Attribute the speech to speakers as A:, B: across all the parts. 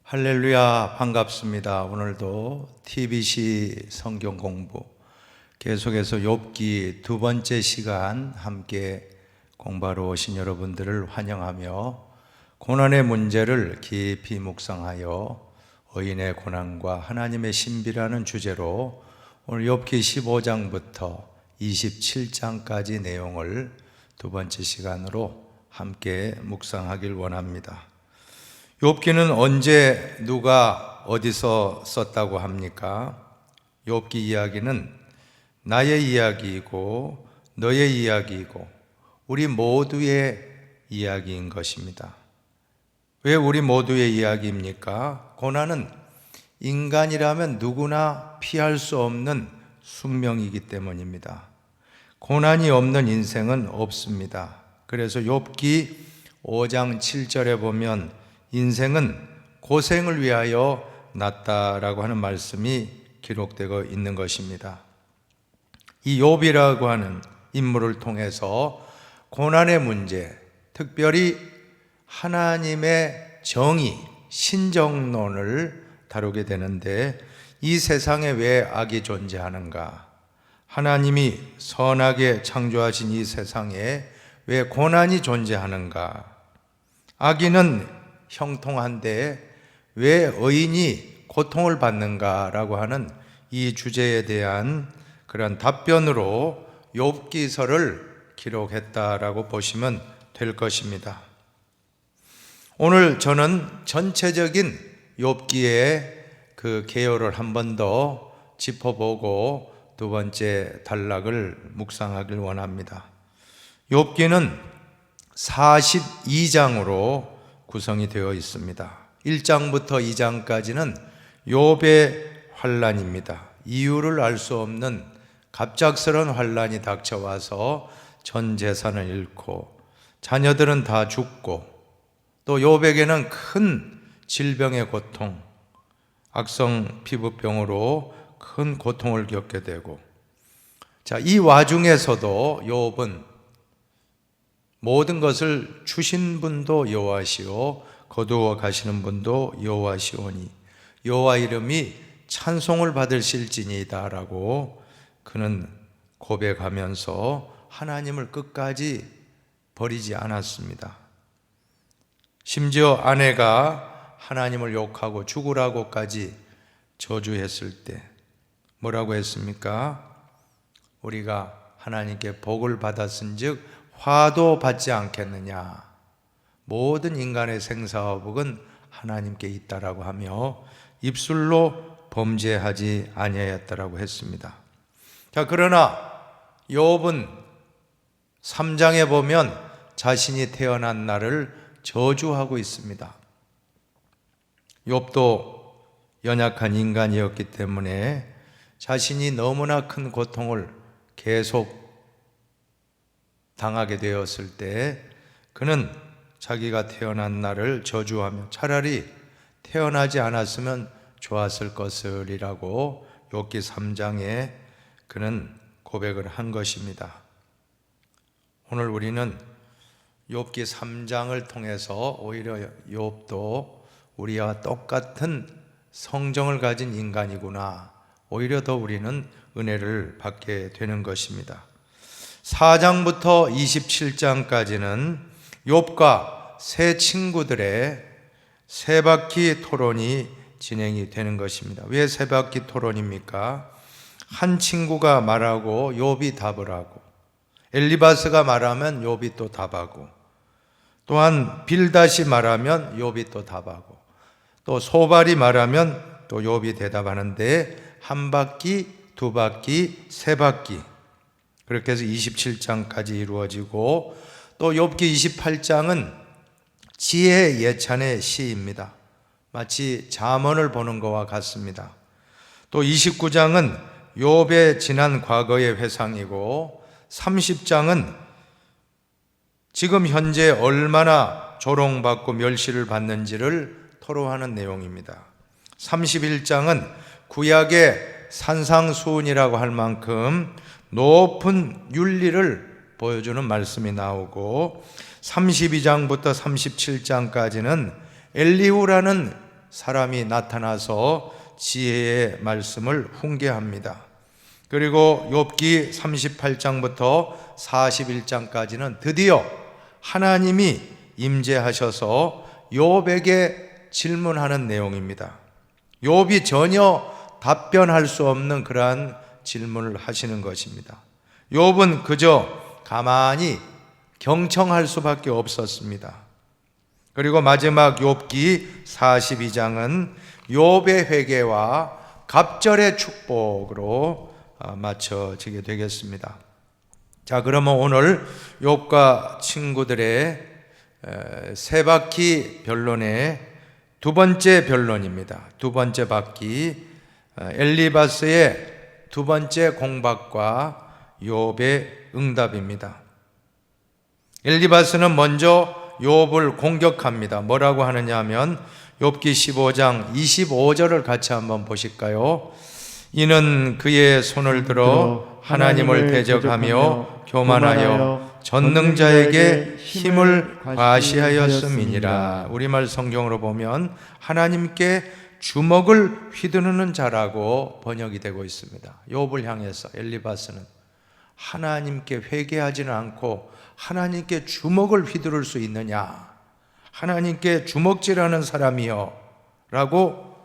A: 할렐루야, 반갑습니다. 오늘도 TBC 성경 공부 계속해서 욥기 두 번째 시간 함께 공부하러 오신 여러분들을 환영하며 고난의 문제를 깊이 묵상하여 의인의 고난과 하나님의 신비라는 주제로 오늘 욥기 15장부터 27장까지 내용을 두 번째 시간으로 함께 묵상하길 원합니다. 욥기는 언제 누가 어디서 썼다고 합니까? 욥기 이야기는 나의 이야기이고 너의 이야기이고 우리 모두의 이야기인 것입니다. 왜 우리 모두의 이야기입니까? 고난은 인간이라면 누구나 피할 수 없는 숙명이기 때문입니다. 고난이 없는 인생은 없습니다. 그래서 욥기 5장 7절에 보면 인생은 고생을 위하여 났다라고 하는 말씀이 기록되고 있는 것입니다. 이 욥이라고 하는 인물을 통해서 고난의 문제, 특별히 하나님의 정의, 신정론을 다루게 되는데 이 세상에 왜 악이 존재하는가? 하나님이 선하게 창조하신 이 세상에 왜 고난이 존재하는가? 악인은 형통한데 왜 의인이 고통을 받는가라고 하는 이 주제에 대한 그런 답변으로 욥기서를 기록했다라고 보시면 될 것입니다. 오늘 저는 전체적인 욥기의 그 개요를 한 번 더 짚어보고 두 번째 단락을 묵상하길 원합니다. 욥기는 42장으로 구성이 되어 있습니다. 1장부터 2장까지는 욥의 환난입니다. 이유를 알 수 없는 갑작스러운 환난이 닥쳐와서 전 재산을 잃고 자녀들은 다 죽고 또 욥에게는 큰 질병의 고통, 악성 피부병으로 큰 고통을 겪게 되고 이 와중에서도 욥은 모든 것을 주신 분도 여호와시오 거두어 가시는 분도 여호와시오니 여호와 이름이 찬송을 받으실지니이다 라고 그는 고백하면서 하나님을 끝까지 버리지 않았습니다. 심지어 아내가 하나님을 욕하고 죽으라고까지 저주했을 때 뭐라고 했습니까? 우리가 하나님께 복을 받았은즉 화도 받지 않겠느냐. 모든 인간의 생사와 복은 하나님께 있다라고 하며 입술로 범죄하지 아니하였다라고 했습니다. 그러나 욥은 3장에 보면 자신이 태어난 날을 저주하고 있습니다. 욥도 연약한 인간이었기 때문에 자신이 너무나 큰 고통을 계속 당하게 되었을 때 그는 자기가 태어난 날을 저주하며 차라리 태어나지 않았으면 좋았을 것을이라고 욥기 3장에 그는 고백을 한 것입니다. 오늘 우리는 욥기 3장을 통해서 오히려 욥도 우리와 똑같은 성정을 가진 인간이구나, 오히려 더 우리는 은혜를 받게 되는 것입니다. 4장부터 27장까지는 욥과 세 친구들의 세 바퀴 토론이 진행이 되는 것입니다. 왜 세 바퀴 토론입니까? 한 친구가 말하고 욥이 답을 하고, 엘리바스가 말하면 욥이 또 답하고, 또한 빌닷이 말하면 욥이 또 답하고, 또 소발이 말하면 또 욥이 대답하는데 한 바퀴, 두 바퀴, 세 바퀴, 그렇게 해서 27장까지 이루어지고, 또 욥기 28장은 지혜 예찬의 시입니다. 마치 잠언을 보는 것과 같습니다. 또 29장은 욥의 지난 과거의 회상이고, 30장은 지금 현재 얼마나 조롱받고 멸시를 받는지를 토로하는 내용입니다. 31장은 구약의 산상수훈이라고 할 만큼 높은 윤리를 보여주는 말씀이 나오고, 32장부터 37장까지는 엘리후라는 사람이 나타나서 지혜의 말씀을 훈계합니다. 그리고 욥기 38장부터 41장까지는 드디어 하나님이 임재하셔서 욥에게 질문하는 내용입니다. 욥이 전혀 답변할 수 없는 그러한 질문을 하시는 것입니다. 욥은 그저 가만히 경청할 수밖에 없었습니다. 그리고 마지막 욥기 42장은 욥의 회개와 갑절의 축복으로 마쳐지게 되겠습니다. 자, 그러면 오늘 욥과 친구들의 세 바퀴 변론의 두 번째 변론입니다. 두 번째 바퀴, 엘리바스의 두 번째 공박과 욥의 응답입니다. 엘리바스는 먼저 욥을 공격합니다. 뭐라고 하느냐 하면 욥기 15장 25절을 같이 한번 보실까요? 이는 그의 손을 들어 하나님을 대적하며 교만하여 전능자에게 힘을 과시하였음이니라. 우리말 성경으로 보면 하나님께 주먹을 휘두르는 자라고 번역이 되고 있습니다. 욥을 향해서 엘리바스는 하나님께 회개하지는 않고 하나님께 주먹을 휘두를 수 있느냐, 하나님께 주먹질하는 사람이여 라고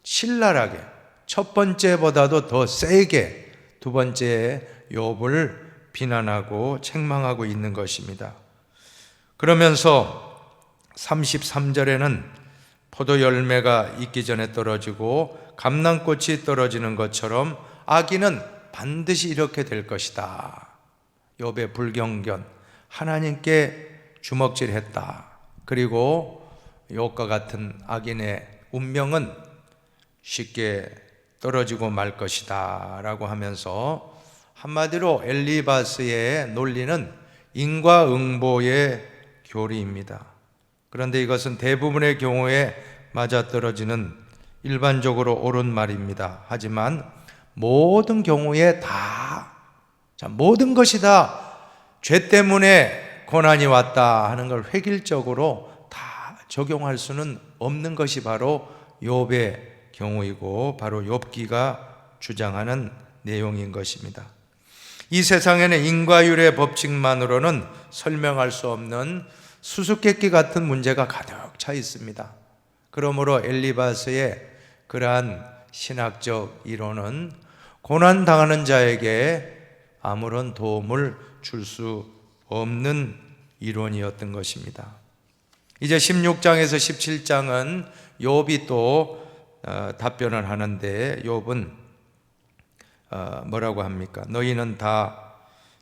A: 신랄하게 첫 번째보다도 더 세게 두 번째 욥을 비난하고 책망하고 있는 것입니다. 그러면서 33절에는 포도 열매가 익기 전에 떨어지고 감람꽃이 떨어지는 것처럼 악인은 반드시 이렇게 될 것이다. 욥의 불경견, 하나님께 주먹질했다. 그리고 욥과 같은 악인의 운명은 쉽게 떨어지고 말 것이다 라고 하면서 한마디로 엘리바스의 논리는 인과응보의 교리입니다. 그런데 이것은 대부분의 경우에 맞아떨어지는 일반적으로 옳은 말입니다. 하지만 모든 경우에 모든 것이 다 죄 때문에 고난이 왔다 하는 걸 획일적으로 다 적용할 수는 없는 것이 바로 욥의 경우이고 바로 욥기가 주장하는 내용인 것입니다. 이 세상에는 인과율의 법칙만으로는 설명할 수 없는 수수께끼 같은 문제가 가득 차 있습니다. 그러므로 엘리바스의 그러한 신학적 이론은 고난당하는 자에게 아무런 도움을 줄 수 없는 이론이었던 것입니다. 이제 16장에서 17장은 욥이 또 답변을 하는데 욥은 뭐라고 합니까? 너희는 다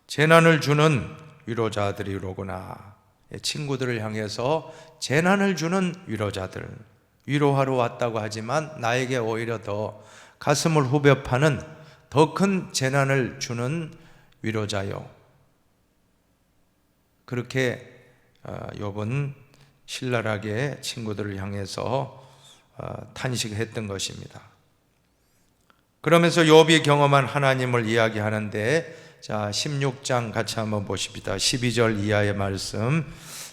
A: 재난을 주는 위로자들이로구나. 친구들을 향해서 재난을 주는 위로자들, 위로하러 왔다고 하지만 나에게 오히려 더 가슴을 후벼 파는 더 큰 재난을 주는 위로자요. 그렇게 욥은 신랄하게 친구들을 향해서 탄식했던 것입니다. 그러면서 욥이 경험한 하나님을 이야기하는데, 자 16장 같이 한번 보십시다. 12절 이하의 말씀.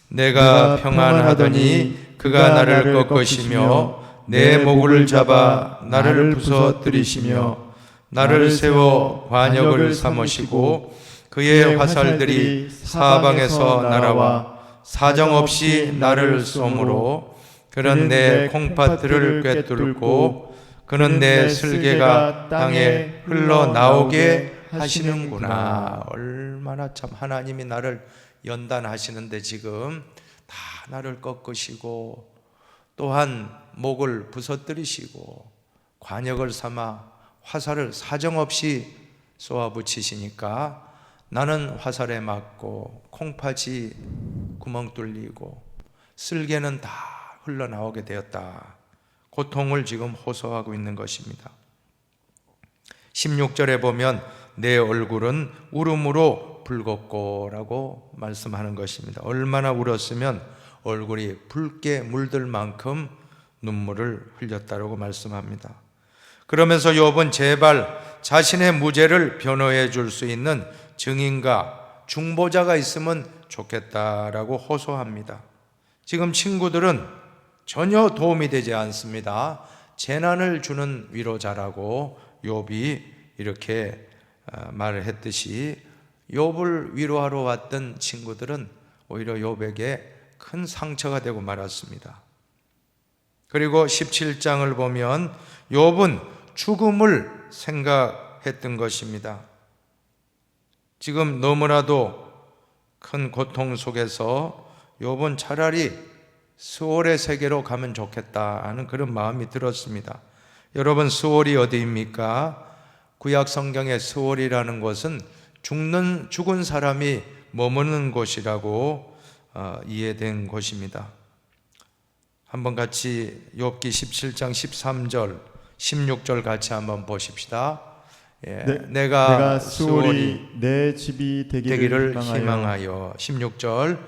A: 내가 평안하더니 그가 나를 꺾으시며 내 목을 잡아 나를 부서뜨리시며 나를 세워 관역을 삼으시고 그의 화살들이 사방에서 날아와 사정없이 나를 쏘므로 그는 내 콩팥들을 꿰뚫고 그는 내 슬개가 땅에 흘러나오게 하시는구나. 얼마나 참 하나님이 나를 연단하시는데 지금 다 나를 꺾으시고 또한 목을 부서뜨리시고 관역을 삼아 화살을 사정없이 쏘아붙이시니까 나는 화살에 맞고 콩팥이 구멍 뚫리고 쓸개는 다 흘러나오게 되었다. 고통을 지금 호소하고 있는 것입니다. 16절에 보면 내 얼굴은 울음으로 붉었고 라고 말씀하는 것입니다. 얼마나 울었으면 얼굴이 붉게 물들 만큼 눈물을 흘렸다라고 말씀합니다. 그러면서 욥은 제발 자신의 무죄를 변호해 줄 수 있는 증인과 중보자가 있으면 좋겠다라고 호소합니다. 지금 친구들은 전혀 도움이 되지 않습니다. 재난을 주는 위로자라고 욥이 이렇게 말을 했듯이 욥을 위로하러 왔던 친구들은 오히려 욥에게 큰 상처가 되고 말았습니다. 그리고 17장을 보면 욥은 죽음을 생각했던 것입니다. 지금 너무나도 큰 고통 속에서 욥은 차라리 스올의 세계로 가면 좋겠다 하는 그런 마음이 들었습니다. 여러분, 스올이 어디입니까? 구약 성경의 스올이라는 곳은 죽은 사람이 머무는 곳이라고 이해된 곳입니다. 한번 같이 욥기 17장 13절 16절 같이 한번 보십시다. 내가 스올이
B: 내 집이 되기를
A: 희망하여 16절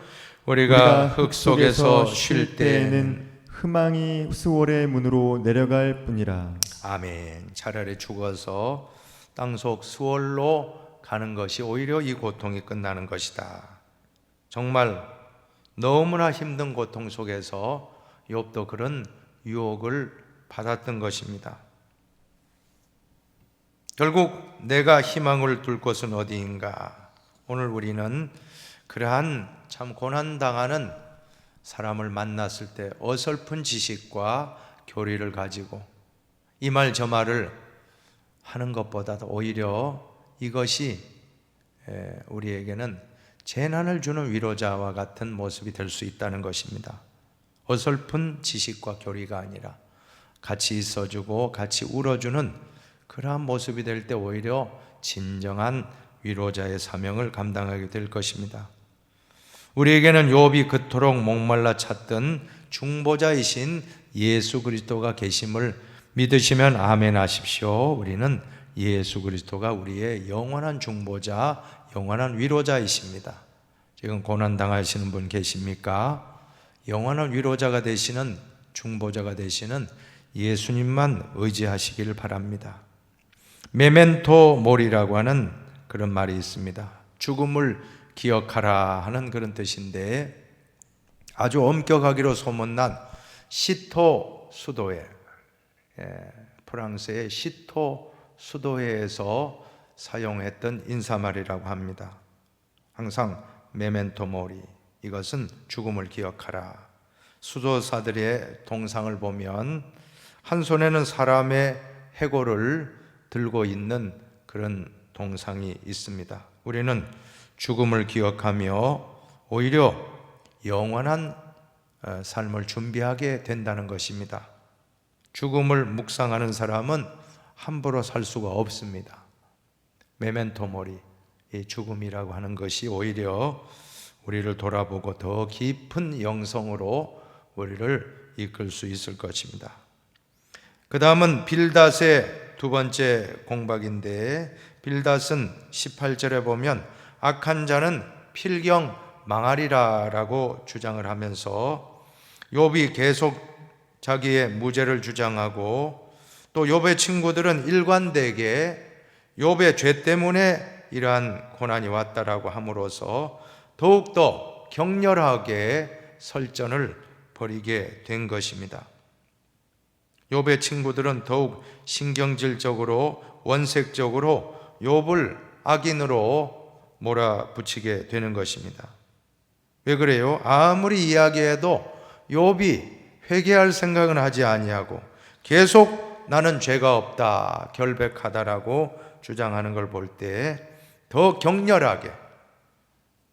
A: 우리가 흙 속에서 쉴 때에는
B: 희망이 스올의 문으로 내려갈 뿐이라.
A: 아멘. 차라리 죽어서 땅속 스올로 가는 것이 오히려 이 고통이 끝나는 것이다. 정말 너무나 힘든 고통 속에서 욥도 그런 유혹을 받았던 것입니다. 결국 내가 희망을 둘 곳은 어디인가? 오늘 우리는 그러한 참 고난당하는 사람을 만났을 때 어설픈 지식과 교리를 가지고 이 말 저 말을 하는 것보다도 오히려 이것이 우리에게는 재난을 주는 위로자와 같은 모습이 될 수 있다는 것입니다. 어설픈 지식과 교리가 아니라 같이 있어주고 같이 울어주는 그러한 모습이 될 때 오히려 진정한 위로자의 사명을 감당하게 될 것입니다. 우리에게는 욥이 그토록 목말라 찾던 중보자이신 예수 그리스도가 계심을 믿으시면 아멘 하십시오. 우리는 예수 그리스도가 우리의 영원한 중보자, 영원한 위로자이십니다. 지금 고난 당하시는 분 계십니까? 영원한 위로자가 되시는, 중보자가 되시는 예수님만 의지하시기를 바랍니다. 메멘토 모리라고 하는 그런 말이 있습니다. 죽음을 기억하라 하는 그런 뜻인데 아주 엄격하기로 소문난 시토 수도회, 프랑스의 시토 수도회에서 사용했던 인사말이라고 합니다. 항상 메멘토 모리, 이것은 죽음을 기억하라. 수도사들의 동상을 보면 한 손에는 사람의 해골을 들고 있는 그런 동상이 있습니다. 우리는 죽음을 기억하며 오히려 영원한 삶을 준비하게 된다는 것입니다. 죽음을 묵상하는 사람은 함부로 살 수가 없습니다. 메멘토 모리, 이 죽음이라고 하는 것이 오히려 우리를 돌아보고 더 깊은 영성으로 우리를 이끌 수 있을 것입니다. 그 다음은 빌닷의 두 번째 공박인데, 빌닷은 18절에 보면 악한 자는 필경 망하리라 라고 주장을 하면서 욥이 계속 자기의 무죄를 주장하고 또 욥의 친구들은 일관되게 욥의 죄 때문에 이러한 고난이 왔다라고 함으로써 더욱더 격렬하게 설전을 벌이게 된 것입니다. 욥의 친구들은 더욱 신경질적으로 원색적으로 욥을 악인으로 몰아붙이게 되는 것입니다. 왜 그래요? 아무리 이야기해도 욥이 회개할 생각은 하지 아니하고 계속 나는 죄가 없다, 결백하다라고 주장하는 걸 볼 때 더 격렬하게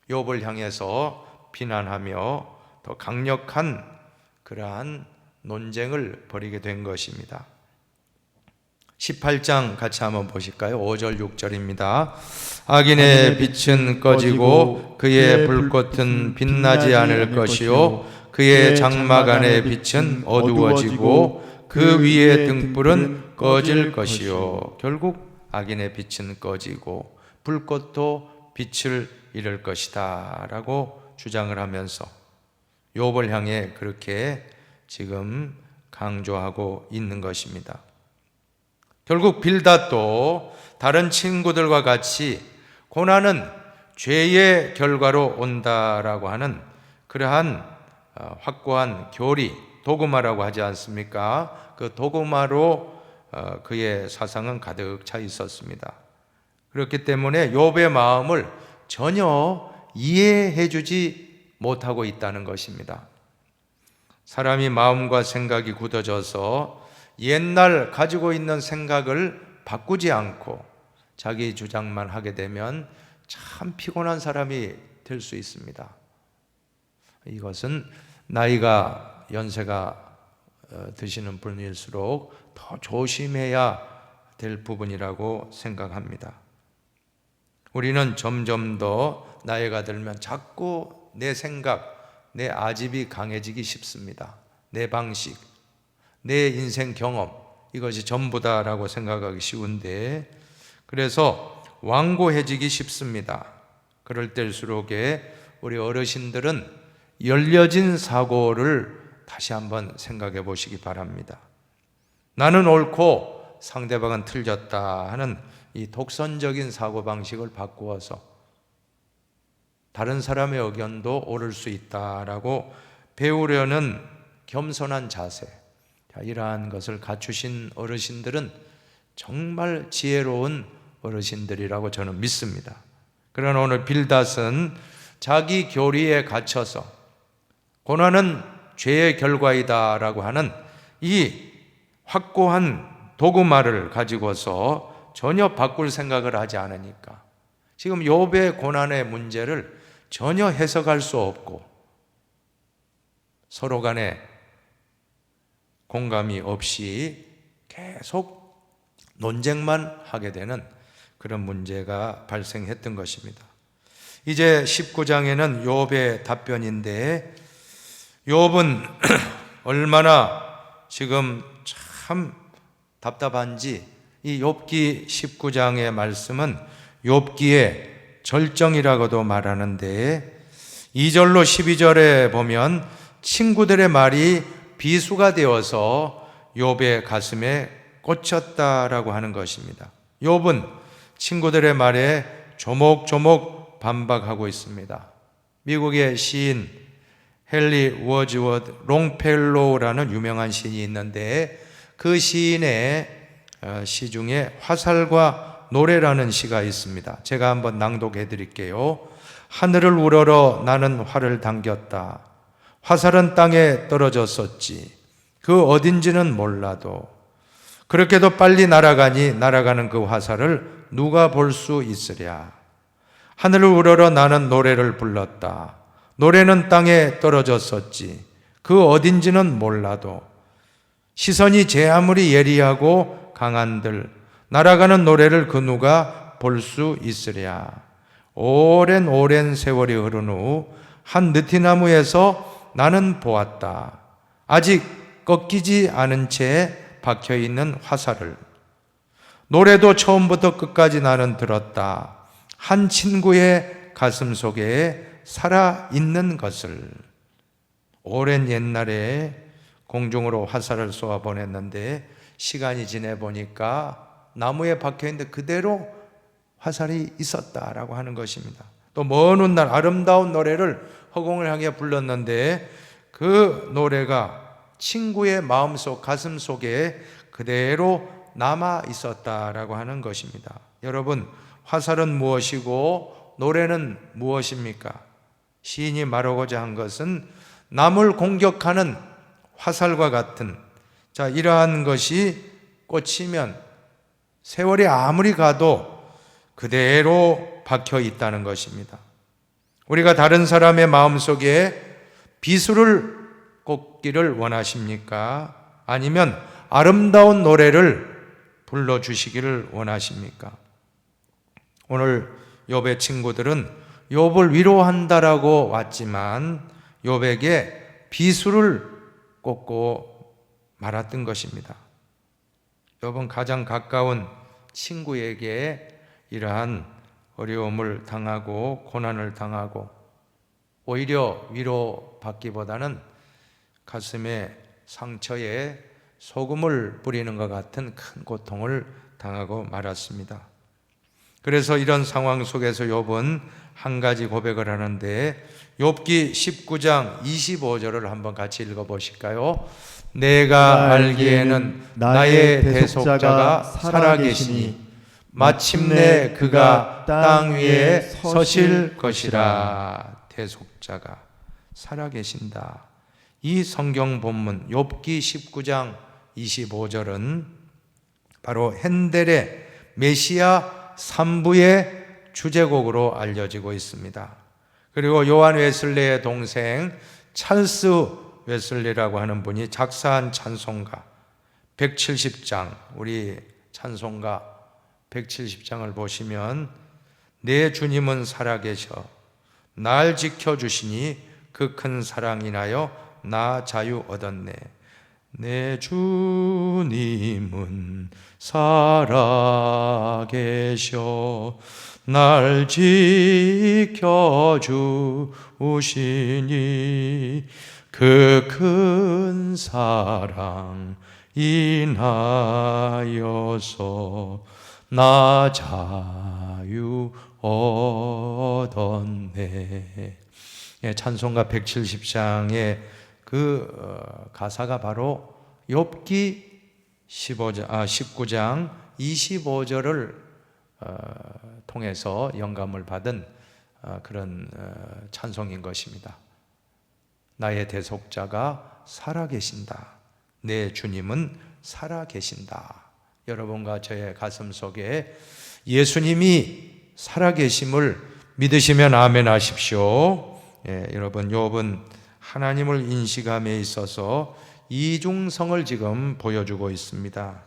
A: 욥을 향해서 비난하며 더 강력한 그러한 논쟁을 벌이게 된 것입니다. 18장 같이 한번 보실까요? 5절 6절입니다. 악인의 빛은 꺼지고 그의 불꽃은 빛나지 않을 것이요 그의 장막 안의 빛은 어두워지고 그 위의 등불은 꺼질 것이요. 결국 악인의 빛은 꺼지고 불꽃도 빛을 잃을 것이다 라고 주장을 하면서 욥을 향해 그렇게 지금 강조하고 있는 것입니다. 결국 빌닷도 다른 친구들과 같이 고난은 죄의 결과로 온다라고 하는 그러한 확고한 교리 도그마라고 하지 않습니까? 그 도그마로 그의 사상은 가득 차 있었습니다. 그렇기 때문에 욥의 마음을 전혀 이해해 주지 못하고 있다는 것입니다. 사람이 마음과 생각이 굳어져서 옛날 가지고 있는 생각을 바꾸지 않고 자기 주장만 하게 되면 참 피곤한 사람이 될 수 있습니다. 이것은 나이가 연세가 드시는 분일수록 더 조심해야 될 부분이라고 생각합니다. 우리는 점점 더 나이가 들면 자꾸 내 생각, 내 아집이 강해지기 쉽습니다. 내 방식, 내 인생 경험, 이것이 전부다라고 생각하기 쉬운데, 그래서 완고해지기 쉽습니다. 그럴 때일수록에 우리 어르신들은 열려진 사고를 다시 한번 생각해 보시기 바랍니다. 나는 옳고 상대방은 틀렸다 하는 이 독선적인 사고방식을 바꾸어서 다른 사람의 의견도 옳을 수 있다라고 배우려는 겸손한 자세, 이러한 것을 갖추신 어르신들은 정말 지혜로운 어르신들이라고 저는 믿습니다. 그러나 오늘 빌닷은 자기 교리에 갇혀서 고난은 죄의 결과이다라고 하는 이 확고한 도그마를 가지고서 전혀 바꿀 생각을 하지 않으니까 지금 욥의 고난의 문제를 전혀 해석할 수 없고 서로 간에 공감이 없이 계속 논쟁만 하게 되는 그런 문제가 발생했던 것입니다. 이제 19장에는 욥의 답변인데, 욥은 얼마나 지금 참 답답한지 이 욥기 19장의 말씀은 욥기의 절정이라고도 말하는데, 2절로 12절에 보면 친구들의 말이 비수가 되어서 욥의 가슴에 꽂혔다라고 하는 것입니다. 욥은 친구들의 말에 조목조목 반박하고 있습니다. 미국의 시인 헨리 워즈워드 롱펠로우라는 유명한 시인이 있는데, 그 시인의 시 중에 화살과 노래라는 시가 있습니다. 제가 한번 낭독해 드릴게요. 하늘을 우러러 나는 활을 당겼다. 화살은 땅에 떨어졌었지. 그 어딘지는 몰라도 그렇게도 빨리 날아가니 날아가는 그 화살을 누가 볼 수 있으랴. 하늘을 우러러 나는 노래를 불렀다. 노래는 땅에 떨어졌었지. 그 어딘지는 몰라도 시선이 제 아무리 예리하고 강한들 날아가는 노래를 그 누가 볼 수 있으랴. 오랜 오랜 세월이 흐른 후 한 느티나무에서 나는 보았다. 아직 꺾이지 않은 채 박혀있는 화살을. 노래도 처음부터 끝까지 나는 들었다. 한 친구의 가슴 속에 살아있는 것을. 오랜 옛날에 공중으로 화살을 쏘아 보냈는데 시간이 지내 보니까 나무에 박혀있는데 그대로 화살이 있었다라고 하는 것입니다. 또 먼 훗날 아름다운 노래를 허공을 향해 불렀는데 그 노래가 친구의 마음속 가슴 속에 그대로 남아 있었다라고 하는 것입니다. 여러분, 화살은 무엇이고 노래는 무엇입니까? 시인이 말하고자 한 것은 남을 공격하는 화살과 같은, 이러한 것이 꽂히면 세월이 아무리 가도 그대로 박혀 있다는 것입니다. 우리가 다른 사람의 마음속에 비수를 꽂기를 원하십니까? 아니면 아름다운 노래를 불러주시기를 원하십니까? 오늘 욥의 친구들은 욥을 위로한다라고 왔지만 욥에게 비수를 꽂고 말았던 것입니다. 욥은 가장 가까운 친구에게 이러한 어려움을 당하고 고난을 당하고 오히려 위로받기보다는 가슴에 상처에 소금을 뿌리는 것 같은 큰 고통을 당하고 말았습니다. 그래서 이런 상황 속에서 욥은 한 가지 고백을 하는데 욥기 19장 25절을 한번 같이 읽어보실까요? 내가 알기에는 나의 대속자가 살아계시니 마침내 그가 땅 위에 서실 것이라. 대속자가 살아계신다. 이 성경 본문 욥기 19장 25절은 바로 핸델의 메시아 3부의 주제곡으로 알려지고 있습니다. 그리고 요한 웨슬리의 동생 찰스 웨슬리라고 하는 분이 작사한 찬송가 170장, 우리 찬송가 170장을 보시면 내 주님은 살아계셔 날 지켜주시니 그 큰 사랑 인하여 나 자유 얻었네. 내 주님은 살아계셔 날 지켜주시니 그 큰 사랑 인하여서 나 자유 얻었네. 찬송가 170장의 그 가사가 바로 욥기 19장 25절을 통해서 영감을 받은 그런 찬송인 것입니다. 나의 대속자가 살아계신다. 내 주님은 살아계신다. 여러분과 저의 가슴 속에 예수님이 살아계심을 믿으시면 아멘 하십시오. 여러분, 욥은 하나님을 인식함에 있어서 이중성을 지금 보여주고 있습니다.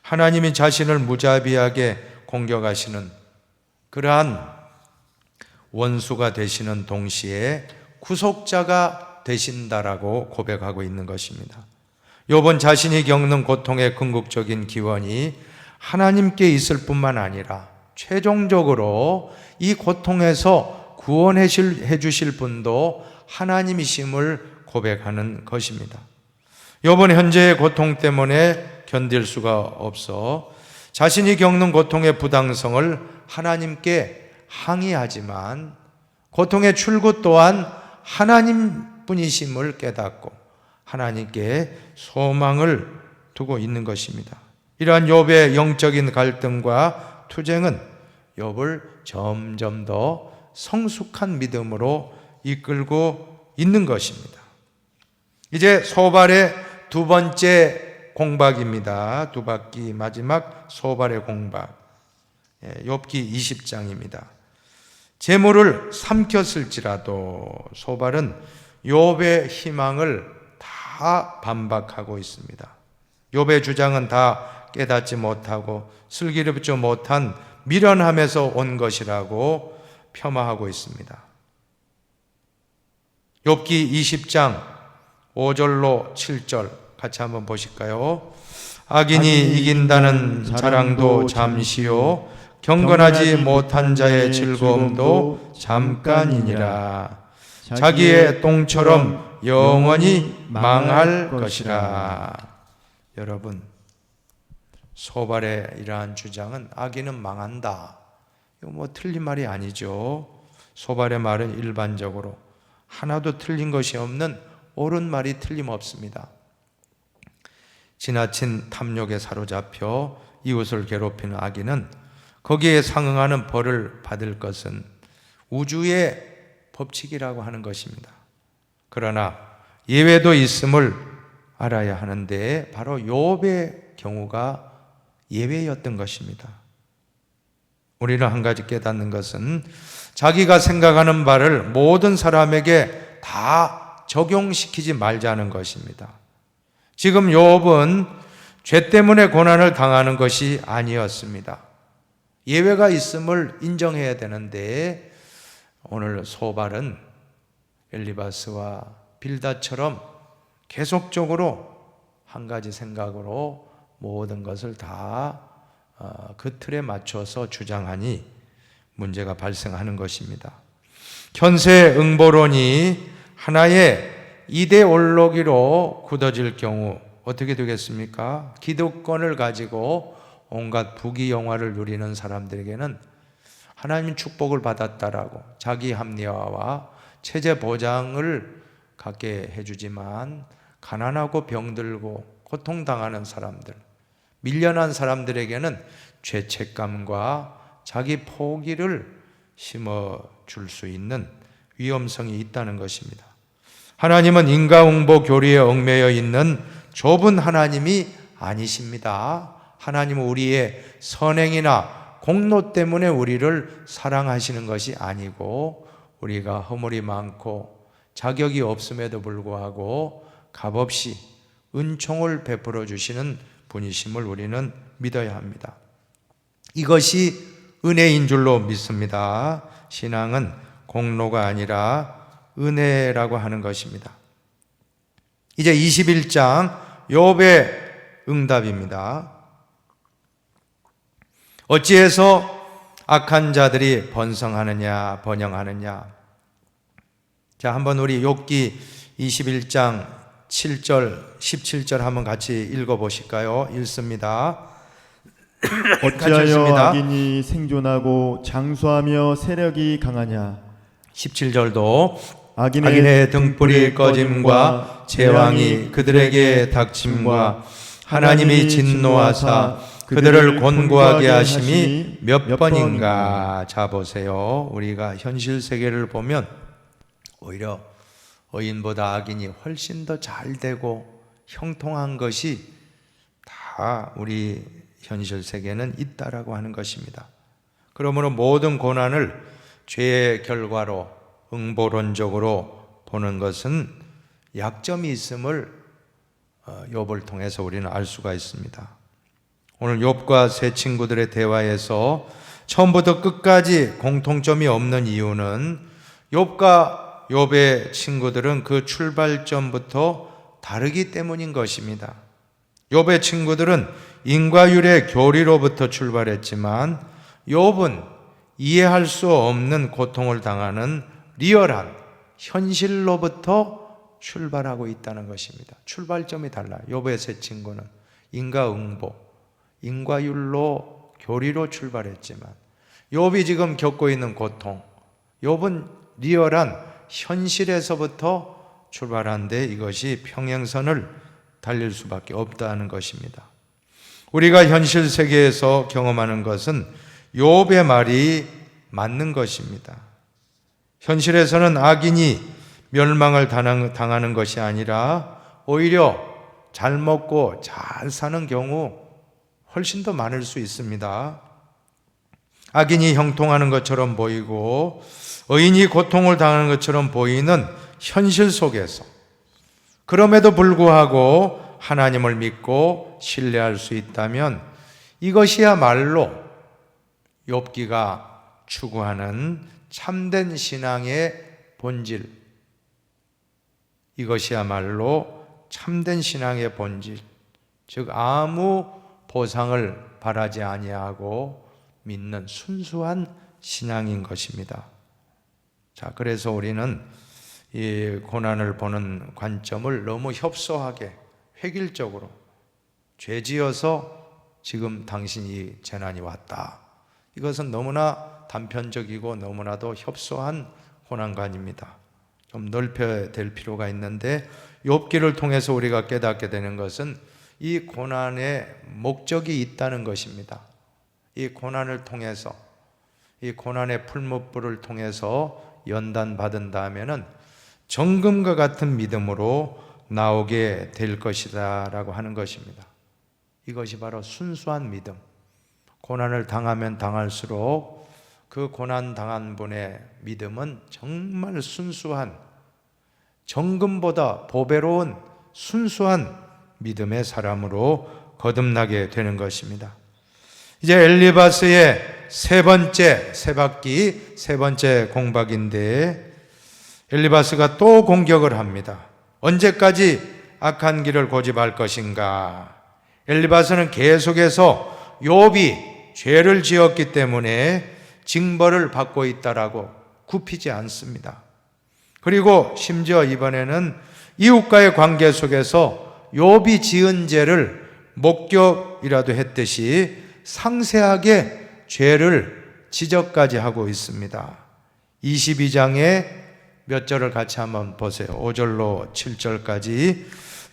A: 하나님이 자신을 무자비하게 공격하시는 그러한 원수가 되시는 동시에 구속자가 되신다라고 고백하고 있는 것입니다. 욥은 자신이 겪는 고통의 궁극적인 기원이 하나님께 있을 뿐만 아니라 최종적으로 이 고통에서 구원해 주실 분도 하나님이심을 고백하는 것입니다. 욥은 현재의 고통 때문에 견딜 수가 없어 자신이 겪는 고통의 부당성을 하나님께 항의하지만 고통의 출구 또한 하나님뿐이심을 깨닫고 하나님께 소망을 두고 있는 것입니다. 이러한 욥의 영적인 갈등과 투쟁은 욥을 점점 더 성숙한 믿음으로 이끌고 있는 것입니다. 이제 소발의 두 번째 공박입니다. 두 바퀴 마지막 소발의 공박. 욥기 20장입니다. 재물을 삼켰을지라도 소발은 욥의 희망을 다 반박하고 있습니다. 욥의 주장은 다 깨닫지 못하고 슬기롭지 못한 미련함에서 온 것이라고 폄하하고 있습니다. 욥기 20장 5절로 7절 같이 한번 보실까요? 악인이 이긴다는 자랑도 잠시요 경건하지 못한 자의 즐거움도 잠깐이니라. 자기의 똥처럼 영원히 망할 것이라. 여러분, 소발의 이러한 주장은 악인은 망한다. 이거 뭐 틀린 말이 아니죠. 소발의 말은 일반적으로 하나도 틀린 것이 없는 옳은 말이 틀림없습니다. 지나친 탐욕에 사로잡혀 이웃을 괴롭히는 악인은 거기에 상응하는 벌을 받을 것은 우주의 법칙이라고 하는 것입니다. 그러나 예외도 있음을 알아야 하는데 바로 욥의 경우가 예외였던 것입니다. 우리는 한 가지 깨닫는 것은 자기가 생각하는 바를 모든 사람에게 다 적용시키지 말자는 것입니다. 지금 욥은 죄 때문에 고난을 당하는 것이 아니었습니다. 예외가 있음을 인정해야 되는데 오늘 소발은 엘리바스와 빌닷처럼 계속적으로 한 가지 생각으로 모든 것을 다 그 틀에 맞춰서 주장하니 문제가 발생하는 것입니다. 현세 응보론이 하나의 이데올로기로 굳어질 경우 어떻게 되겠습니까? 기득권을 가지고 온갖 부귀영화를 누리는 사람들에게는 하나님 축복을 받았다라고 자기 합리화와 체제 보장을 갖게 해주지만 가난하고 병들고 고통당하는 사람들, 밀려난 사람들에게는 죄책감과 자기 포기를 심어줄 수 있는 위험성이 있다는 것입니다. 하나님은 인과응보 교리에 얽매여 있는 좁은 하나님이 아니십니다. 하나님은 우리의 선행이나 공로 때문에 우리를 사랑하시는 것이 아니고 우리가 허물이 많고 자격이 없음에도 불구하고 값없이 은총을 베풀어 주시는 분이심을 우리는 믿어야 합니다. 이것이 은혜인 줄로 믿습니다. 신앙은 공로가 아니라 은혜라고 하는 것입니다. 이제 21장 욥의 응답입니다. 어찌해서 악한 자들이 번성하느냐 번영하느냐. 자, 한번 우리 욥기 21장 7절 17절 한번 같이 읽어보실까요? 읽습니다.
B: 어찌하여 악인이 생존하고 장수하며 세력이 강하냐.
A: 17절도 악인의 등불이 꺼짐과 재앙이 그들에게 닥침과 하나님이 진노하사 그들을 곤고하게 하심이 몇 번인가. 자, 보세요. 우리가 현실 세계를 보면 오히려 의인보다 악인이 훨씬 더 잘 되고 형통한 것이 다 우리 현실 세계는 있다라고 하는 것입니다. 그러므로 모든 고난을 죄의 결과로 응보론적으로 보는 것은 약점이 있음을 욥을 통해서 우리는 알 수가 있습니다. 오늘 욥과 세 친구들의 대화에서 처음부터 끝까지 공통점이 없는 이유는 욥과 욥의 친구들은 그 출발점부터 다르기 때문인 것입니다. 욥의 친구들은 인과율의 교리로부터 출발했지만 욥은 이해할 수 없는 고통을 당하는 리얼한 현실로부터 출발하고 있다는 것입니다. 출발점이 달라요. 욥의 세 친구는 인과응보, 인과율로 교리로 출발했지만 욥이 지금 겪고 있는 고통, 욥은 리얼한 현실에서부터 출발한데 이것이 평행선을 달릴 수밖에 없다는 것입니다. 우리가 현실 세계에서 경험하는 것은 욥의 말이 맞는 것입니다. 현실에서는 악인이 멸망을 당하는 것이 아니라 오히려 잘 먹고 잘 사는 경우 훨씬 더 많을 수 있습니다. 악인이 형통하는 것처럼 보이고 의인이 고통을 당하는 것처럼 보이는 현실 속에서 그럼에도 불구하고 하나님을 믿고 신뢰할 수 있다면 이것이야말로 욥기가 추구하는 참된 신앙의 본질, 이것이야말로 참된 신앙의 본질, 즉 아무 보상을 바라지 아니하고 믿는 순수한 신앙인 것입니다. 자, 그래서 우리는 이 고난을 보는 관점을 너무 협소하게 획일적으로 죄지어서 지금 당신이 재난이 왔다, 이것은 너무나 단편적이고 너무나도 협소한 고난관입니다. 좀 넓혀야 될 필요가 있는데 욥기를 통해서 우리가 깨닫게 되는 것은 이 고난의 목적이 있다는 것입니다. 이 고난을 통해서, 이 고난의 풀무불을 통해서 연단받은다면은 정금과 같은 믿음으로 나오게 될 것이다 라고 하는 것입니다. 이것이 바로 순수한 믿음. 고난을 당하면 당할수록 그 고난 당한 분의 믿음은 정말 순수한, 정금보다 보배로운 순수한 믿음의 사람으로 거듭나게 되는 것입니다. 이제 엘리바스의 세 바퀴 세 번째 공박인데 엘리바스가 또 공격을 합니다. 언제까지 악한 길을 고집할 것인가? 엘리바스는 계속해서 욥이 죄를 지었기 때문에 징벌을 받고 있다라고 굽히지 않습니다. 그리고 심지어 이번에는 이웃과의 관계 속에서 욥이 지은 죄를 목격이라도 했듯이 상세하게 죄를 지적까지 하고 있습니다. 22장에 몇 절을 같이 한번 보세요. 5절로 7절까지.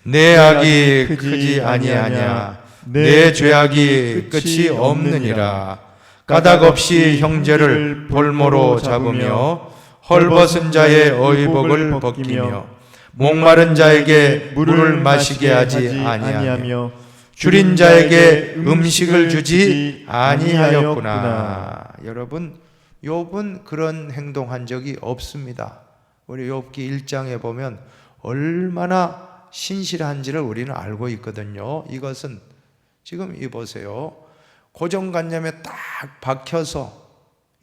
A: 내 악이 크지 아니하냐, 내 죄악이 끝이 없느니라. 까닭 없이 형제를 볼모로 잡으며 헐벗은 자의 의복을 벗기며 목마른 자에게 물을 마시게 하지 아니하며 줄인 자에게 음식을 주지 아니하였구나. 여러분, 욥은 그런 행동한 적이 없습니다. 우리 욥기 1장에 보면 얼마나 신실한지를 우리는 알고 있거든요. 이것은 지금 이 보세요. 고정관념에 딱 박혀서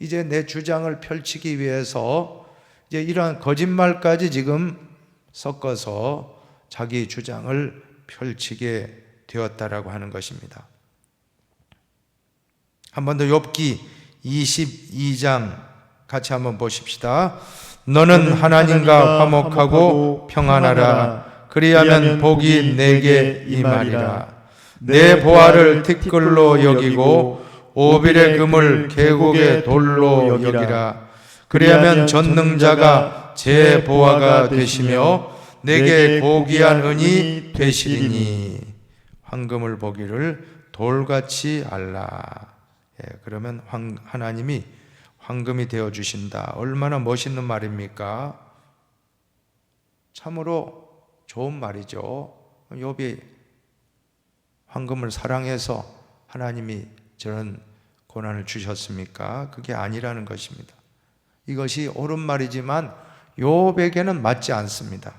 A: 이제 내 주장을 펼치기 위해서 이제 이러한 거짓말까지 지금 섞어서 자기 주장을 펼치게 되었다라고 하는 것입니다. 한 번 더 욥기 22장 같이 한번 보십시다. 너는 하나님과 화목하고 평안하라. 그리하면 복이 내게 임하리라. 내 보화를 티끌로 여기고 오빌의 금을 계곡의 돌로 여기라. 그리하면 전능자가 제 보화가 되시며 내게 고귀한 은이 되시리니 황금을 보기를 돌같이 알라. 그러면 하나님이 황금이 되어 주신다. 얼마나 멋있는 말입니까? 참으로 좋은 말이죠. 욥이 황금을 사랑해서 하나님이 저런 고난을 주셨습니까? 그게 아니라는 것입니다. 이것이 옳은 말이지만 욥에게는 맞지 않습니다.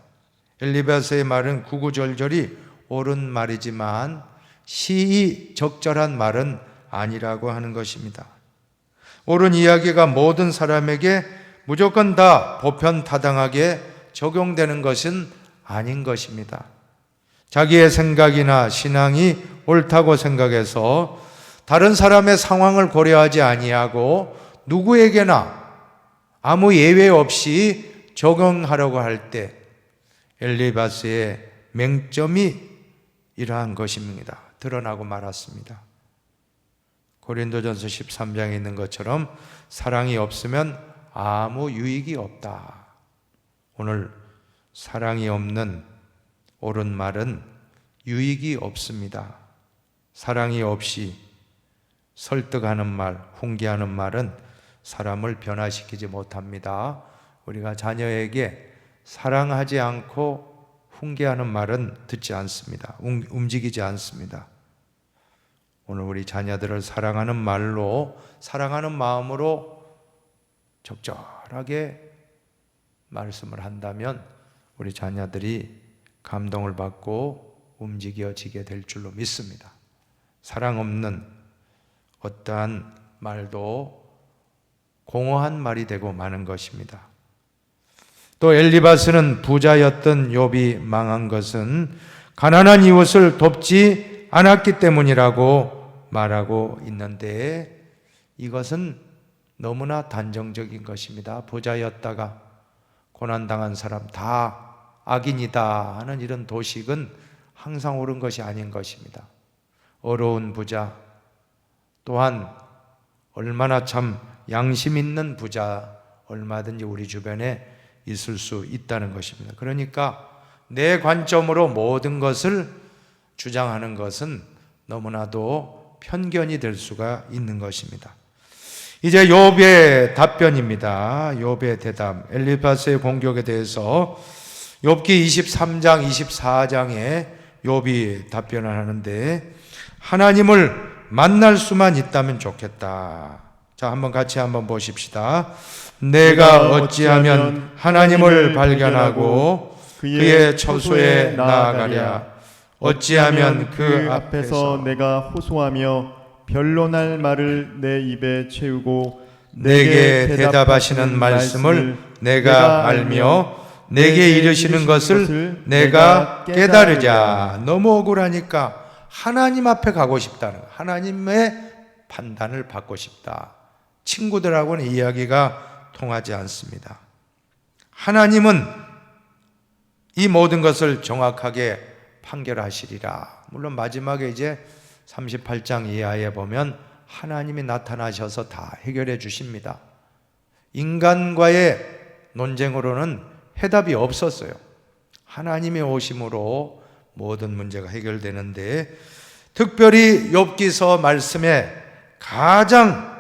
A: 엘리바스의 말은 구구절절이 옳은 말이지만 시이 적절한 말은 아니라고 하는 것입니다. 옳은 이야기가 모든 사람에게 무조건 다 보편타당하게 적용되는 것은 아닌 것입니다. 자기의 생각이나 신앙이 옳다고 생각해서 다른 사람의 상황을 고려하지 아니하고 누구에게나 아무 예외 없이 적용하려고 할 때 엘리바스의 맹점이 이러한 것입니다. 드러나고 말았습니다. 고린도전서 13장에 있는 것처럼 사랑이 없으면 아무 유익이 없다. 오늘 사랑이 없는 옳은 말은 유익이 없습니다. 사랑이 없이 설득하는 말, 훈계하는 말은 사람을 변화시키지 못합니다. 우리가 자녀에게 사랑하지 않고 훈계하는 말은 듣지 않습니다. 움직이지 않습니다. 오늘 우리 자녀들을 사랑하는 말로, 사랑하는 마음으로 적절하게 말씀을 한다면 우리 자녀들이 감동을 받고 움직여지게 될 줄로 믿습니다. 사랑 없는 어떠한 말도 공허한 말이 되고 마는 것입니다. 또 엘리바스는 부자였던 욥이 망한 것은 가난한 이웃을 돕지 않았기 때문이라고 말하고 있는데 이것은 너무나 단정적인 것입니다. 부자였다가 고난당한 사람 다 악인이다 하는 이런 도식은 항상 옳은 것이 아닌 것입니다. 어려운 부자 또한 얼마나 참 양심 있는 부자 얼마든지 우리 주변에 있을 수 있다는 것입니다. 그러니까 내 관점으로 모든 것을 주장하는 것은 너무나도 편견이 될 수가 있는 것입니다. 이제 욥의 답변입니다. 욥의 대답. 엘리바스의 공격에 대해서 욥기 23장, 24장에 욥이 답변을 하는데 하나님을 만날 수만 있다면 좋겠다. 자, 같이 한번 보십시다. 내가 어찌하면 하나님을 발견하고 그의 처소에 나아가랴. 어찌하면 그 앞에서
B: 내가 호소하며 변론할 말을 내 입에 채우고
A: 내게 대답하시는 말씀을 내가 알며 내게 이르시는 것을 내가 깨달으자. 너무 억울하니까 하나님 앞에 가고 싶다는, 하나님의 판단을 받고 싶다. 친구들하고는 이야기가 통하지 않습니다. 하나님은 이 모든 것을 정확하게 판결하시리라. 물론 마지막에 이제 38장 이하에 보면 하나님이 나타나셔서 다 해결해 주십니다. 인간과의 논쟁으로는 해답이 없었어요. 하나님의 오심으로 모든 문제가 해결되는데, 특별히 욥기서 말씀에 가장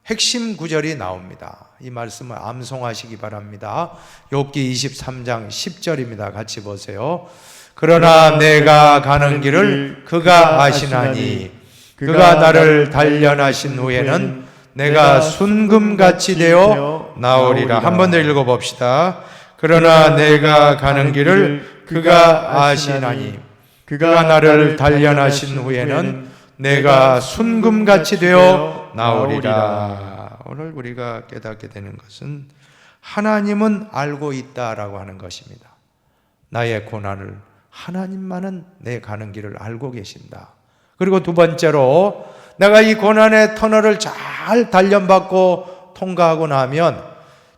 A: 핵심 구절이 나옵니다. 이 말씀을 암송하시기 바랍니다. 욥기 23장 10절입니다. 같이 보세요. 그러나 내가 가는 길을 그가 아시나니 그가 나를 단련하신 후에는 내가 순금같이 되어 나오리라. 한 번 더 읽어봅시다. 그러나 내가 가는 길을 그가 아시나니 그가 나를 단련하신 후에는 내가 순금같이 되어 나오리라. 오늘 우리가 깨닫게 되는 것은 하나님은 알고 있다라고 하는 것입니다. 나의 고난을 하나님만은 내 가는 길을 알고 계신다. 그리고 두 번째로, 내가 이 고난의 터널을 잘 단련받고 통과하고 나면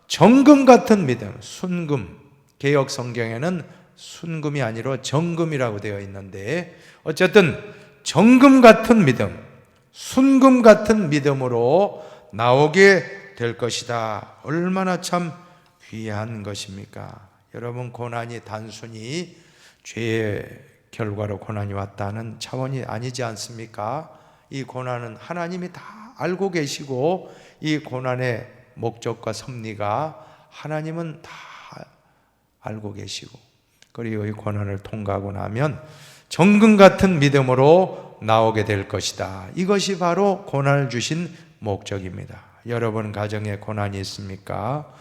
A: 정금 같은 믿음, 순금, 개역 성경에는 순금이 아니라 정금이라고 되어 있는데, 어쨌든 정금 같은 믿음, 순금 같은 믿음으로 나오게 될 것이다. 얼마나 참 귀한 것입니까? 여러분, 고난이 단순히 죄의 결과로 고난이 왔다는 차원이 아니지 않습니까? 이 고난은 하나님이 다 알고 계시고, 이 고난의 목적과 섭리가 하나님은 다 알고 계시고, 그리고 이 고난을 통과하고 나면 정금 같은 믿음으로 나오게 될 것이다. 이것이 바로 고난을 주신 목적입니다. 여러분 가정에 고난이 있습니까?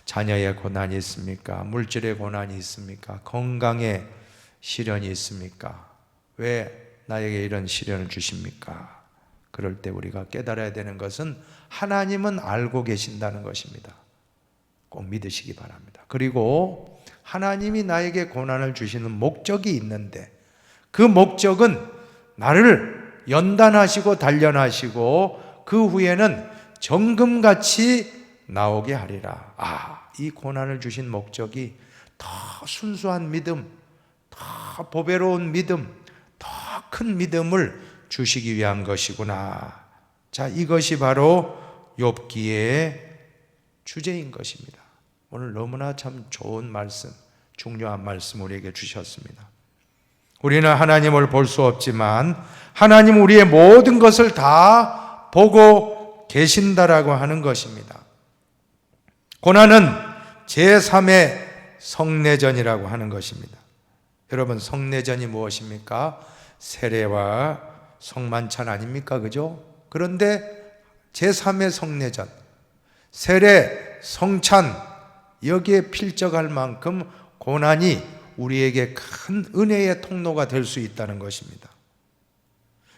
A: 자녀의 고난이 있습니까? 물질의 고난이 있습니까? 건강에 시련이 있습니까? 왜 나에게 이런 시련을 주십니까? 그럴 때 우리가 깨달아야 되는 것은 하나님은 알고 계신다는 것입니다. 꼭 믿으시기 바랍니다. 그리고 하나님이 나에게 고난을 주시는 목적이 있는데, 그 목적은 나를 연단하시고 단련하시고 그 후에는 정금같이 나오게 하리라. 이 고난을 주신 목적이 더 순수한 믿음, 더 보배로운 믿음, 더 큰 믿음을 주시기 위한 것이구나. 자, 이것이 바로 욥기의 주제인 것입니다. 오늘 너무나 참 좋은 말씀, 중요한 말씀 우리에게 주셨습니다. 우리는 하나님을 볼 수 없지만 하나님 우리의 모든 것을 다 보고 계신다라고 하는 것입니다. 고난은 제3의 성내전이라고 하는 것입니다. 여러분, 성내전이 무엇입니까? 세례와 성만찬 아닙니까? 그죠? 그런데 제3의 성내전, 세례, 성찬, 여기에 필적할 만큼 고난이 우리에게 큰 은혜의 통로가 될 수 있다는 것입니다.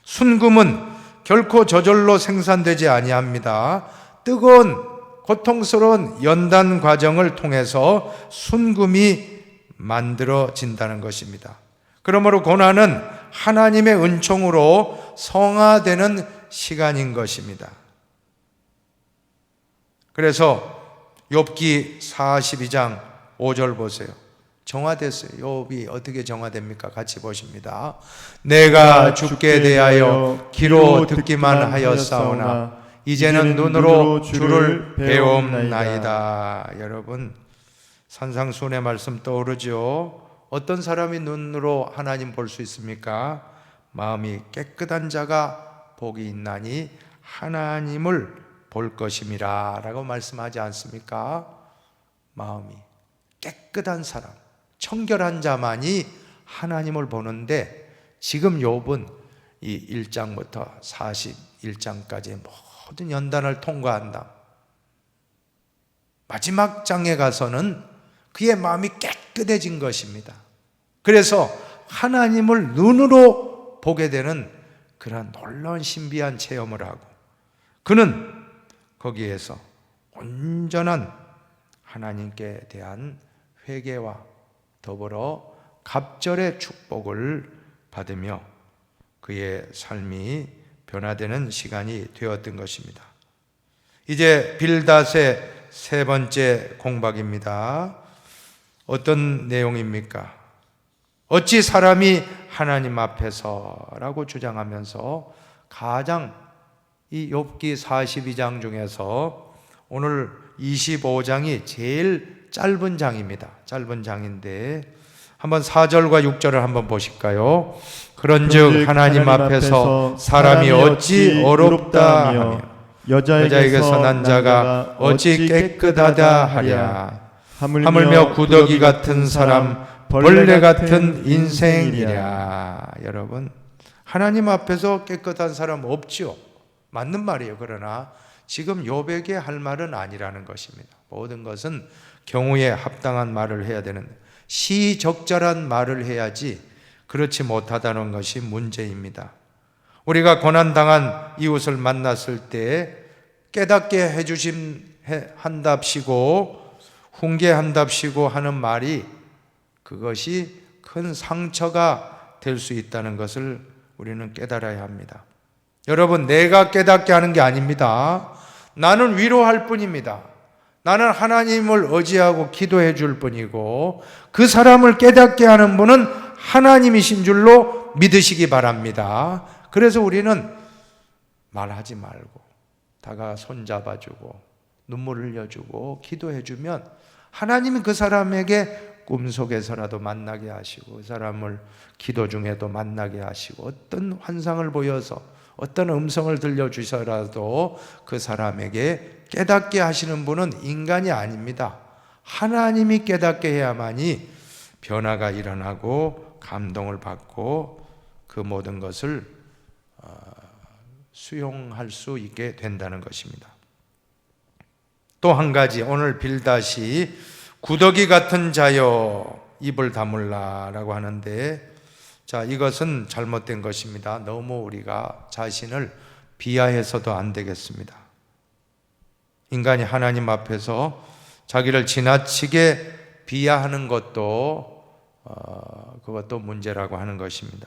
A: 순금은 결코 저절로 생산되지 아니합니다. 뜨거운 고통스러운 연단 과정을 통해서 순금이 만들어진다는 것입니다. 그러므로 고난은 하나님의 은총으로 성화되는 시간인 것입니다. 그래서 욥기 42장 5절 보세요. 정화됐어요. 욥이 어떻게 정화됩니까? 같이 보십니다. 내가 죽게 대하여 귀로 듣기만 하였사오나 이제는 눈으로 주를 배움나이다. 여러분, 산상수훈의 말씀 떠오르죠? 어떤 사람이 눈으로 하나님 볼 수 있습니까? 마음이 깨끗한 자가 복이 있나니 하나님을 볼 것임이라 라고 말씀하지 않습니까? 마음이 깨끗한 사람, 청결한 자만이 하나님을 보는데, 지금 욥은 이 1장부터 41장까지의 모든 연단을 통과한다. 마지막 장에 가서는 그의 마음이 깨끗해진 것입니다. 그래서 하나님을 눈으로 보게 되는 그런 놀라운 신비한 체험을 하고, 그는 거기에서 온전한 하나님께 대한 회개와 더불어 갑절의 축복을 받으며 그의 삶이 변화되는 시간이 되었던 것입니다. 이제 빌닷의 세 번째 공박입니다. 어떤 내용입니까? 어찌 사람이 하나님 앞에서라고 주장하면서 가장 이 욥기 42장 중에서 오늘 25장이 제일 짧은 장입니다. 짧은 장인데 한번 4절과 6절을 한번 보실까요? 그런즉 하나님 앞에서 사람이 어찌 어렵다 하며 여자에게서 난 자가 어찌 깨끗하다 하랴. 하물며 구더기 같은 사람 벌레 같은 인생이랴. 여러분, 하나님 앞에서 깨끗한 사람 없지요. 맞는 말이에요. 그러나 지금 욥에게 할 말은 아니라는 것입니다. 모든 것은 경우에 합당한 말을 해야 되는데 시적절한 말을 해야지 그렇지 못하다는 것이 문제입니다. 우리가 고난당한 이웃을 만났을 때 깨닫게 한답시고 훈계한답시고 하는 말이 그것이 큰 상처가 될 수 있다는 것을 우리는 깨달아야 합니다. 여러분, 내가 깨닫게 하는 게 아닙니다. 나는 위로할 뿐입니다. 나는 하나님을 의지하고 기도해 줄 뿐이고 그 사람을 깨닫게 하는 분은 하나님이신 줄로 믿으시기 바랍니다. 그래서 우리는 말하지 말고 다가 손잡아주고 눈물 흘려주고 기도해주면 하나님이 그 사람에게 꿈속에서라도 만나게 하시고 그 사람을 기도 중에도 만나게 하시고 어떤 환상을 보여서 어떤 음성을 들려주셔라도 그 사람에게 깨닫게 하시는 분은 인간이 아닙니다. 하나님이 깨닫게 해야만이 변화가 일어나고 감동을 받고 그 모든 것을 수용할 수 있게 된다는 것입니다. 또 한 가지, 오늘 빌다시 구더기 같은 자여 입을 다물라 라고 하는데, 자, 이것은 잘못된 것입니다. 너무 우리가 자신을 비하해서도 안 되겠습니다. 인간이 하나님 앞에서 자기를 지나치게 비하하는 것도 그것도 문제라고 하는 것입니다.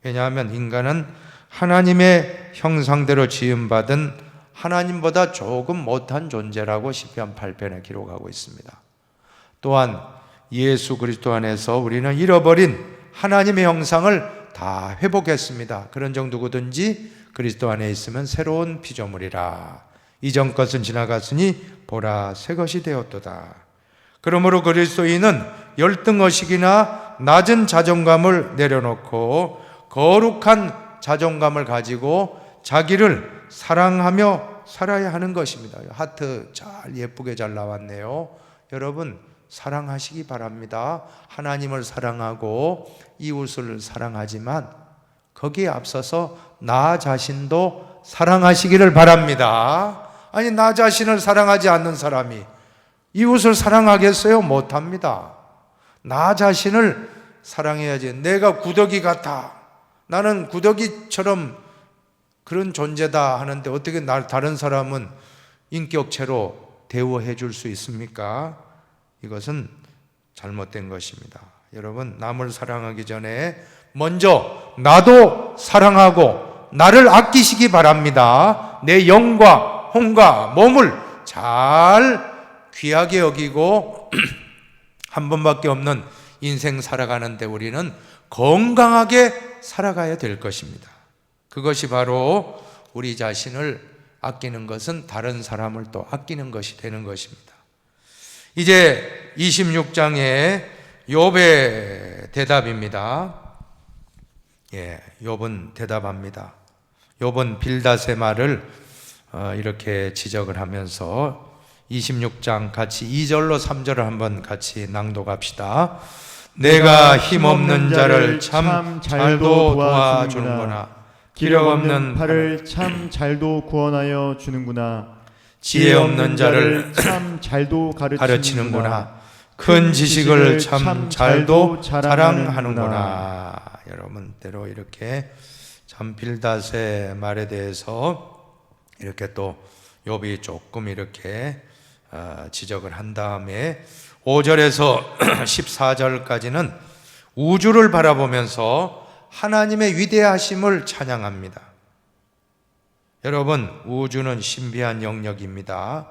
A: 왜냐하면 인간은 하나님의 형상대로 지음받은 하나님보다 조금 못한 존재라고 시편 8편에 기록하고 있습니다. 또한 예수 그리스도 안에서 우리는 잃어버린 하나님의 형상을 다 회복했습니다. 그런즉 누구든지 그리스도 안에 있으면 새로운 피조물이라. 이전 것은 지나갔으니 보라 새 것이 되었도다. 그러므로 그리스도인은 열등의식이나 낮은 자존감을 내려놓고 거룩한 자존감을 가지고 자기를 사랑하며 살아야 하는 것입니다. 하트 잘 예쁘게 잘 나왔네요. 여러분, 사랑하시기 바랍니다. 하나님을 사랑하고 이웃을 사랑하지만 거기에 앞서서 나 자신도 사랑하시기를 바랍니다. 아니, 나 자신을 사랑하지 않는 사람이 이웃을 사랑하겠어요? 못합니다. 나 자신을 사랑해야지. 내가 구더기 같아, 나는 구더기처럼 그런 존재다 하는데 어떻게 다른 사람은 인격체로 대우해 줄 수 있습니까? 이것은 잘못된 것입니다. 여러분, 남을 사랑하기 전에 먼저 나도 사랑하고 나를 아끼시기 바랍니다. 내 영과 혼과 몸을 잘 귀하게 여기고 한 번밖에 없는 인생 살아가는데 우리는 건강하게 살아가야 될 것입니다. 그것이 바로 우리 자신을 아끼는 것은 다른 사람을 또 아끼는 것이 되는 것입니다. 이제 26장의 욥의 대답입니다. 욥은 대답합니다. 욥은 빌닷의 말을 이렇게 지적을 하면서 26장 같이 2절로 3절을 한번 같이 낭독합시다. 내가 힘없는 자를 참 잘도 도와주는구나. 기력 없는
B: 팔을 참 잘도 구원하여 주는구나.
A: 지혜 없는 자를
B: 참 잘도
A: 가르치는구나. 큰 지식을 참 잘도 자랑하는구나. 여러분대로 이렇게 참 빌닷의 말에 대해서 이렇게 또 욥이 조금 이렇게 지적을 한 다음에 5절에서 14절까지는 우주를 바라보면서 하나님의 위대하심을 찬양합니다. 여러분, 우주는 신비한 영역입니다.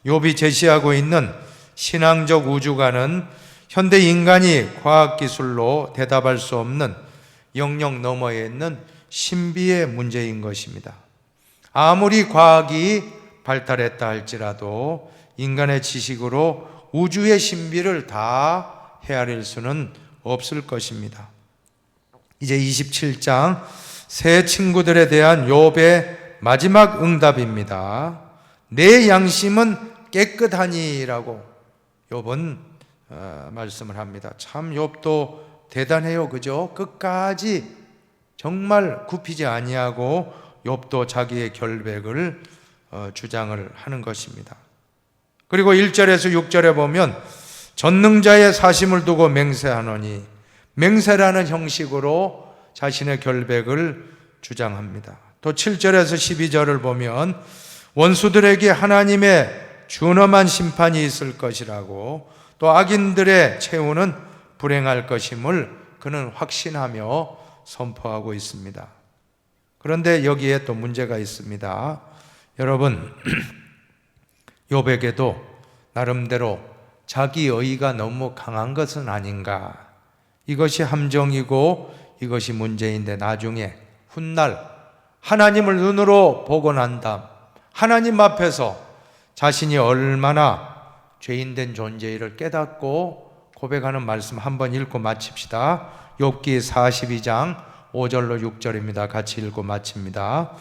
A: 욥이 제시하고 있는 신앙적 우주관은 현대 인간이 과학기술로 대답할 수 없는 영역 너머에 있는 신비의 문제인 것입니다. 아무리 과학이 발달했다 할지라도 인간의 지식으로 우주의 신비를 다 헤아릴 수는 없을 것입니다. 이제 27장 새 친구들에 대한 욥의 마지막 응답입니다. 내 양심은 깨끗하니라고 욥은 말씀을 합니다. 참 욥도 대단해요, 그죠? 끝까지 정말 굽히지 아니하고 욥도 자기의 결백을 주장을 하는 것입니다. 그리고 1절에서 6절에 보면 전능자의 사심을 두고 맹세하노니, 맹세라는 형식으로 자신의 결백을 주장합니다. 또 7절에서 12절을 보면 원수들에게 하나님의 준엄한 심판이 있을 것이라고, 또 악인들의 최후는 불행할 것임을 그는 확신하며 선포하고 있습니다. 그런데 여기에 또 문제가 있습니다. 여러분, 욥에게도 나름대로 자기 의의가 너무 강한 것은 아닌가? 이것이 함정이고 이것이 문제인데, 나중에 훗날 하나님을 눈으로 보고 난 다음 하나님 앞에서 자신이 얼마나 죄인된 존재를 깨닫고 고백하는 말씀 한번 읽고 마칩시다. 욥기 42장 5절로 6절입니다. 같이 읽고 마칩니다.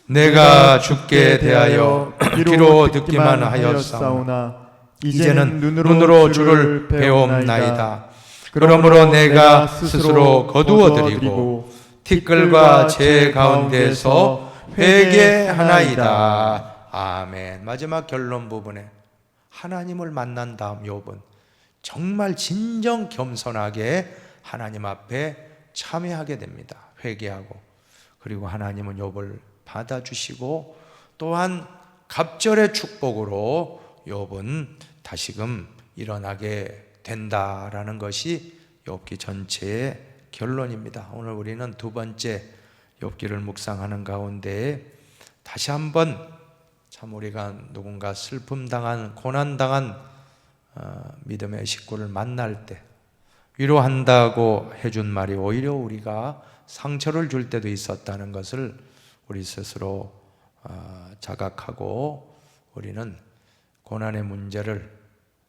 A: 내가 주께 대하여 귀로 듣기만 하였사오나 이제는 눈으로 주를 배움나이다. 그러므로 내가 스스로 거두어드리고 티끌과 재 가운데서 회개하나이다. 아멘. 마지막 결론 부분에 하나님을 만난 다음 욥은 정말 진정 겸손하게 하나님 앞에 참회하게 됩니다. 회개하고, 그리고 하나님은 욥을 받아주시고, 또한 갑절의 축복으로 욥은 다시금 일어나게 된다라는 것이 욥기 전체의 결론입니다. 오늘 우리는 두 번째 욥기를 묵상하는 가운데 다시 한번 참 우리가 누군가 슬픔당한, 고난당한 믿음의 식구를 만날 때 위로한다고 해준 말이 오히려 우리가 상처를 줄 때도 있었다는 것을 우리 스스로 자각하고, 우리는 고난의 문제를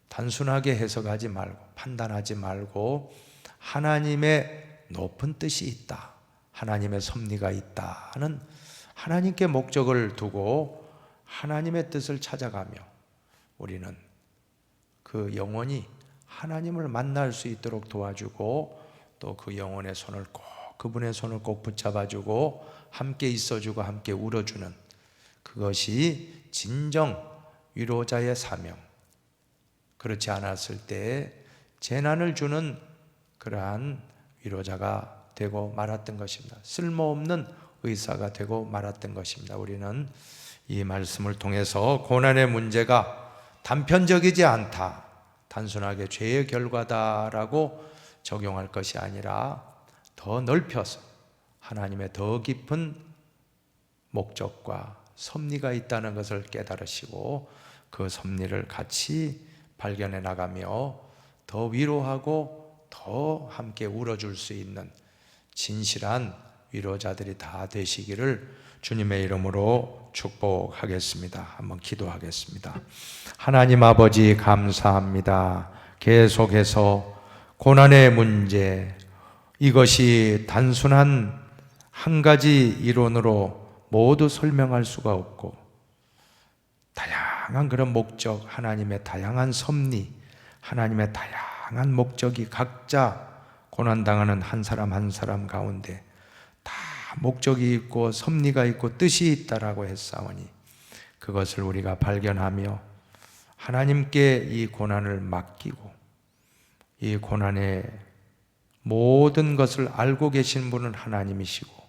A: 단순하게 해석하지 말고, 판단하지 말고, 하나님의 높은 뜻이 있다, 하나님의 섭리가 있다는 하나님께 목적을 두고 하나님의 뜻을 찾아가며, 우리는 그 영혼이 하나님을 만날 수 있도록 도와주고, 또 그 영혼의 손을 꼭, 그분의 손을 꼭 붙잡아주고 함께 있어주고 함께 울어주는, 그것이 진정 위로자의 사명. 그렇지 않았을 때 재난을 주는 그러한 위로자가 되고 말았던 것입니다. 쓸모없는 의사가 되고 말았던 것입니다. 우리는 이 말씀을 통해서 고난의 문제가 단편적이지 않다, 단순하게 죄의 결과다라고 적용할 것이 아니라 더 넓혀서 하나님의 더 깊은 목적과 섭리가 있다는 것을 깨달으시고, 그 섭리를 같이 발견해 나가며 더 위로하고 더 함께 울어줄 수 있는 진실한 위로자들이 다 되시기를 주님의 이름으로 축복하겠습니다. 한번 기도하겠습니다. 하나님 아버지, 감사합니다. 계속해서 고난의 문제, 이것이 단순한 한 가지 이론으로 모두 설명할 수가 없고, 다양한 그런 목적, 하나님의 다양한 섭리, 하나님의 다양한 목적이 각자 고난당하는 한 사람 한 사람 가운데 다 목적이 있고 섭리가 있고 뜻이 있다라고 했사오니, 그것을 우리가 발견하며 하나님께 이 고난을 맡기고, 이 고난의 모든 것을 알고 계신 분은 하나님이시고,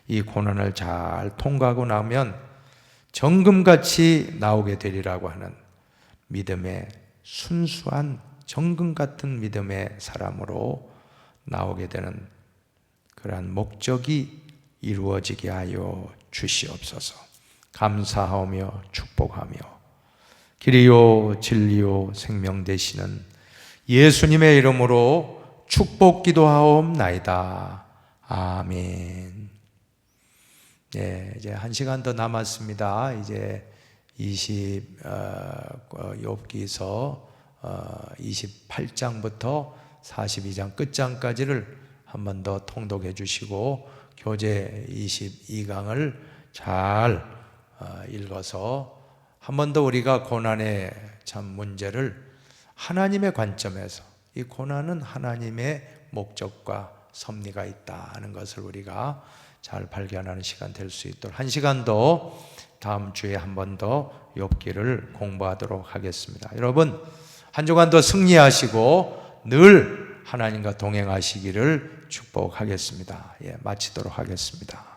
A: 이 고난을 잘 통과하고 나면 정금같이 나오게 되리라고 하는 믿음의 순수한 정금 같은 믿음의 사람으로 나오게 되는 그러한 목적이 이루어지게 하여 주시옵소서. 감사하며 축복하며 길이요 진리요 생명 되시는 예수님의 이름으로 축복 기도하옵나이다. 아멘. 예, 이제 1시간 더 남았습니다. 이제 욥기서 28장부터 42장 끝장까지를 한 번 더 통독해 주시고 교재 22강을 잘 읽어서 한 번 더 우리가 고난의 참 문제를 하나님의 관점에서, 이 고난은 하나님의 목적과 섭리가 있다는 것을 우리가 잘 발견하는 시간 될 수 있도록 1시간 더 다음 주에 한 번 더 욥기를 공부하도록 하겠습니다. 여러분 한 주간 더 승리하시고 늘 하나님과 동행하시기를 축복하겠습니다. 예, 마치도록 하겠습니다.